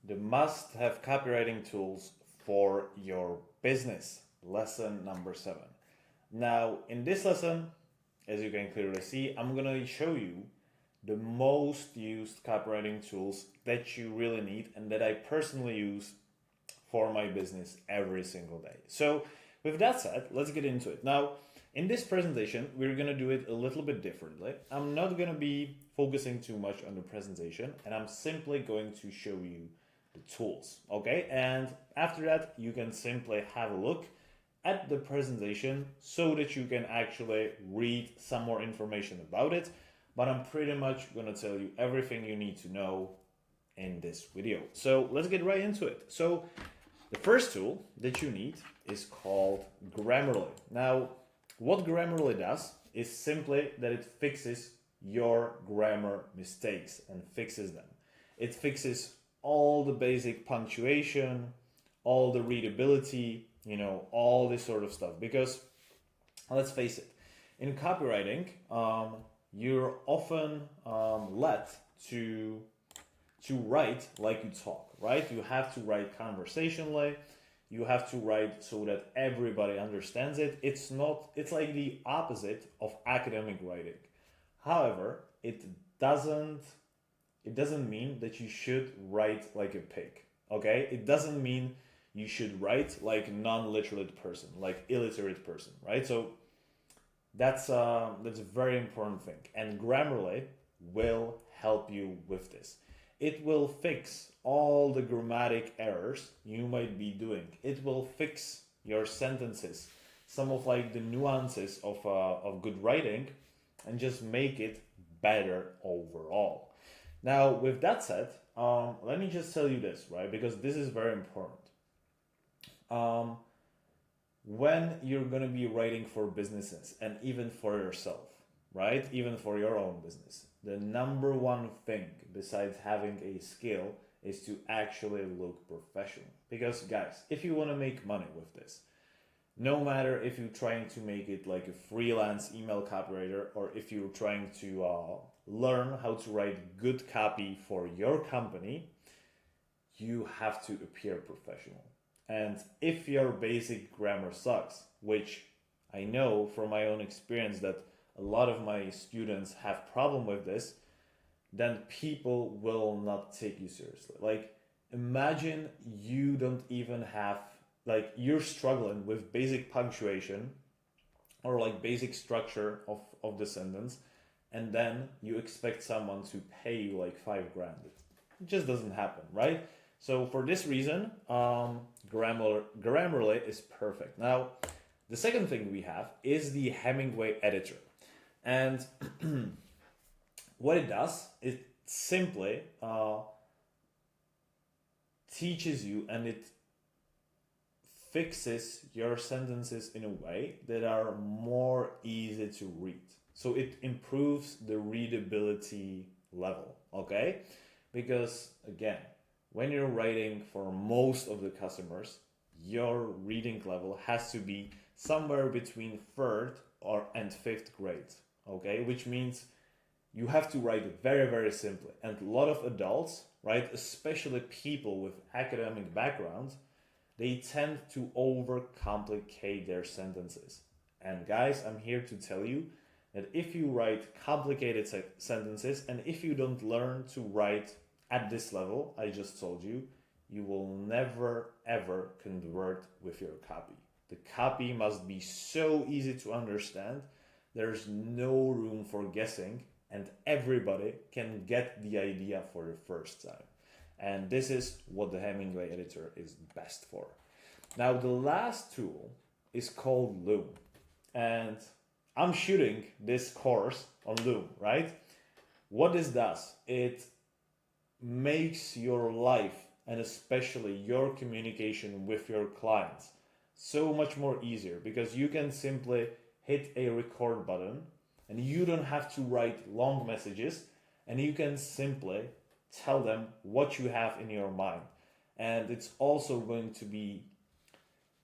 the must-have copywriting tools for your business. Lesson number 7. Now, in this lesson, as you can clearly see, I'm going to show you the most used copywriting tools that you really need and that I personally use for my business every single day. So, with that said, let's get into it. Now, in this presentation, we're going to do it a little bit differently. I'm not going to be focusing too much on the presentation, and I'm simply going to show you the tools, okay? And after that, you can simply have a look at the presentation so that you can actually read some more information about it. But I'm pretty much going to tell you everything you need to know in this video. So let's get right into it. So the first tool that you need is called Grammarly. Now, what Grammarly does is simply that it fixes your grammar mistakes and fixes them. It fixes all the basic punctuation, all the readability, all this sort of stuff. Because let's face it, in copywriting, you're often led to write like you talk, right? You have to write conversationally. You have to write so that everybody understands it. It's like the opposite of academic writing. However, it doesn't mean that you should write like a pig, okay? It doesn't mean you should write like a non-literate person, like illiterate person, right? So that's a very important thing. And Grammarly will help you with this. It will fix all the grammatic errors you might be doing. It will fix your sentences, some of like the nuances of good writing, and just make it better overall. Now, with that said, let me just tell you this, right? Because this is very important. When you're going to be writing for businesses and even for yourself, right? Even for your own business, the number one thing besides having a skill is to actually look professional. Because guys, if you want to make money with this, no matter if you're trying to make it like a freelance email copywriter or if you're trying to learn how to write good copy for your company, you have to appear professional. And if your basic grammar sucks, which I know from my own experience that a lot of my students have problem with this, then people will not take you seriously. Like, imagine you don't even have, like, you're struggling with basic punctuation or like basic structure of the sentence, and then you expect someone to pay you like $5,000. It just doesn't happen, right? So for this reason, Grammarly is perfect. Now, the second thing we have is the Hemingway editor. And what it does, it simply teaches you and it fixes your sentences in a way that are more easy to read. So it improves the readability level, okay? Because again, when you're writing for most of the customers, your reading level has to be somewhere between third and fifth grade, okay? Which means you have to write very, very simply. And a lot of adults, right, especially people with academic backgrounds, they tend to overcomplicate their sentences. And guys, I'm here to tell you that if you write complicated sentences and if you don't learn to write at this level, I just told you, you will never ever convert with your copy. The copy must be so easy to understand. There's no room for guessing and everybody can get the idea for the first time. And this is what the Hemingway editor is best for. Now, the last tool is called Loom. And I'm shooting this course on Loom, right? What this does, it makes your life and especially your communication with your clients so much more easier because you can simply hit a record button and you don't have to write long messages and you can simply tell them what you have in your mind. And it's also going to be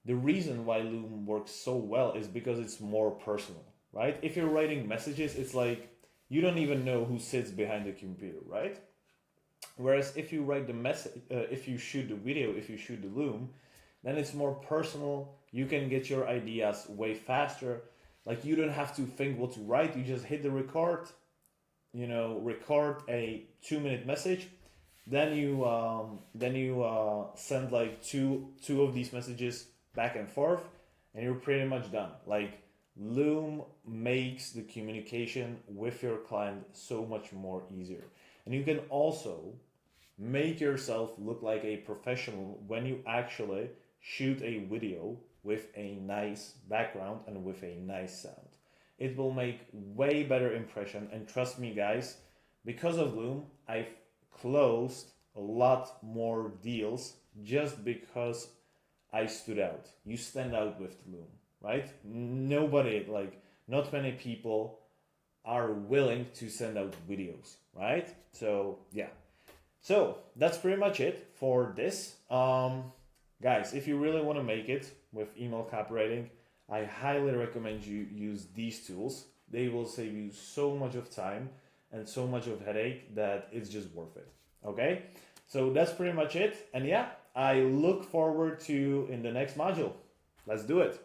the reason why Loom works so well is because it's more personal, right? If you're writing messages, it's like you don't even know who sits behind the computer, right? Whereas if you write the message, if you shoot the video, if you shoot the Loom, then it's more personal. You can get your ideas way faster. Like you don't have to think what to write. You just hit the record, record a 2-minute message. Then you send like two of these messages back and forth, and you're pretty much done. Like Loom makes the communication with your client so much more easier. And you can also make yourself look like a professional when you actually shoot a video with a nice background and with a nice sound. It will make way better impression, and trust me guys, because of Loom, I've closed a lot more deals just because I stood out. You stand out with Loom, right? Nobody, like, not many people are willing to send out videos, right? So, yeah. So, that's pretty much it for this. Guys, if you really want to make it with email copywriting, I highly recommend you use these tools. They will save you so much of time and so much of headache that it's just worth it. Okay? So that's pretty much it. And yeah, I look forward to in the next module. Let's do it.